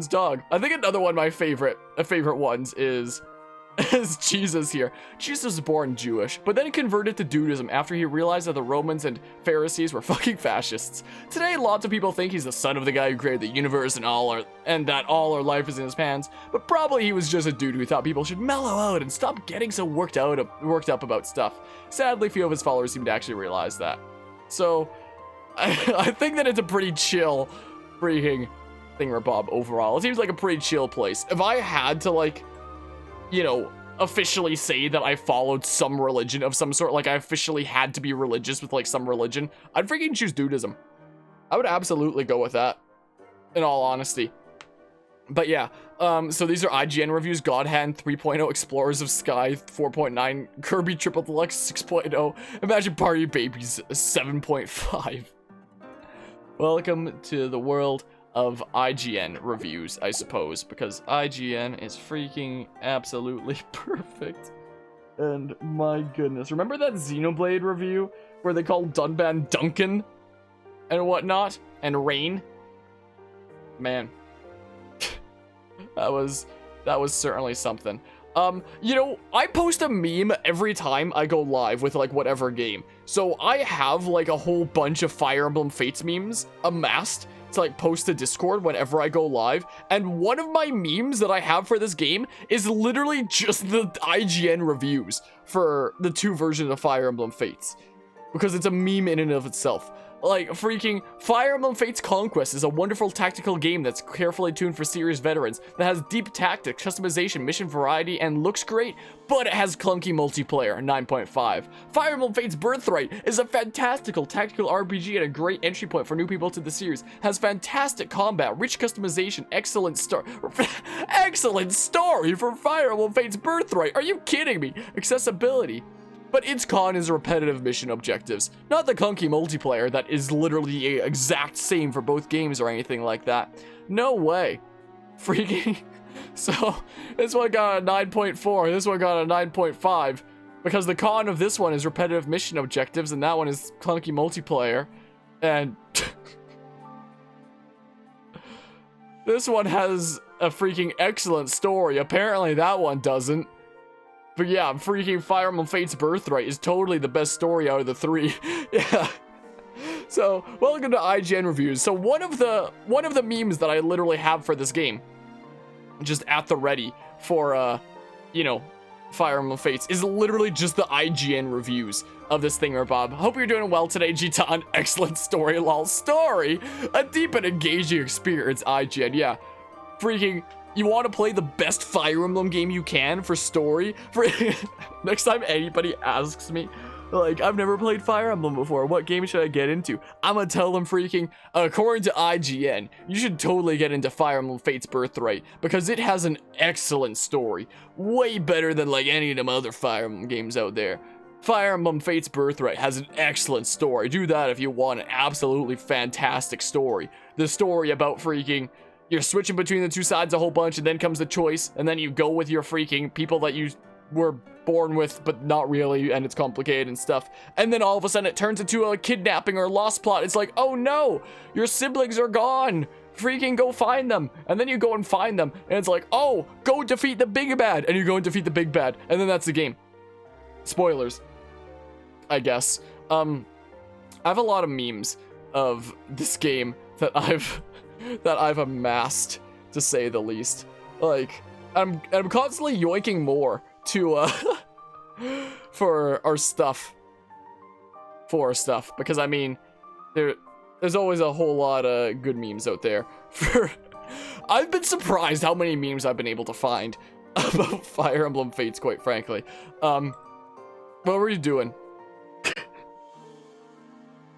dog. I think another one of my favorite ones is Jesus here. Jesus was born Jewish, but then converted to Dudism after he realized that the Romans and Pharisees were fucking fascists. Today, lots of people think he's the son of the guy who created the universe and that all our life is in his hands, but probably he was just a dude who thought people should mellow out and stop getting so worked up about stuff. Sadly, few of his followers seem to actually realize that. So, I think that it's a pretty chill freaking thingamabob overall. It seems like a pretty chill place. If I had to, like, you know, officially say that I followed some religion of some sort, like I officially had to be religious with like some religion, I'd freaking choose Dudism. I would absolutely go with that, in all honesty. But yeah, so these are IGN reviews: God Hand 3.0, Explorers of Sky 4.9, Kirby Triple Deluxe 6.0, Imagine Party Babies 7.5. Welcome to the world of IGN reviews, I suppose, because IGN is freaking absolutely perfect. And my goodness, remember that Xenoblade review where they called Dunban Duncan and whatnot, and Rain? Man, that was certainly something. You know, I post a meme every time I go live with like whatever game, so I have like a whole bunch of Fire Emblem Fates memes amassed to like post to Discord whenever I go live, and one of my memes that I have for this game is literally just the IGN reviews for the 2 versions of Fire Emblem Fates, because it's a meme in and of itself. Like, freaking Fire Emblem Fates Conquest is a wonderful tactical game that's carefully tuned for serious veterans, that has deep tactics, customization, mission variety, and looks great, but it has clunky multiplayer, 9.5. Fire Emblem Fates Birthright is a fantastical tactical RPG and a great entry point for new people to the series, has fantastic combat, rich customization, excellent story for Fire Emblem Fates Birthright. Are you kidding me? Accessibility. But its con is repetitive mission objectives, not the clunky multiplayer that is literally the exact same for both games or anything like that. No way. Freaking... So, this one got a 9.4, this one got a 9.5, because the con of this one is repetitive mission objectives, and that one is clunky multiplayer, and... This one has a freaking excellent story, apparently that one doesn't. But yeah, freaking Fire Emblem Fates Birthright is totally the best story out of the 3. Yeah. So, welcome to IGN reviews. So one of the memes that I literally have for this game, just at the ready for you know, Fire Emblem Fates is literally just the IGN reviews of this thing, Bob. Hope you're doing well today, Gitan. Excellent story, lol. Story? A deep and engaging experience, IGN. Yeah. Freaking, you want to play the best Fire Emblem game you can for story? For next time anybody asks me, like, I've never played Fire Emblem before, what game should I get into? I'm gonna tell them freaking, according to IGN, you should totally get into Fire Emblem Fates Birthright, because it has an excellent story. Way better than, like, any of them other Fire Emblem games out there. Fire Emblem Fates Birthright has an excellent story. Do that if you want an absolutely fantastic story. The story about freaking, you're switching between the two sides a whole bunch, and then comes the choice, and then you go with your freaking people that you were born with, but not really, and it's complicated and stuff. And then all of a sudden it turns into a kidnapping or lost plot. It's like, oh no, your siblings are gone. Freaking go find them. And then you go and find them, and it's like, oh, go defeat the big bad. And you go and defeat the big bad, and then that's the game. Spoilers, I guess. I have a lot of memes of this game that I've amassed, to say the least. Like, I'm constantly yoinking more to for our stuff, because I mean, there's always a whole lot of good memes out there. I've been surprised how many memes I've been able to find about Fire Emblem Fates, quite frankly. What were you doing?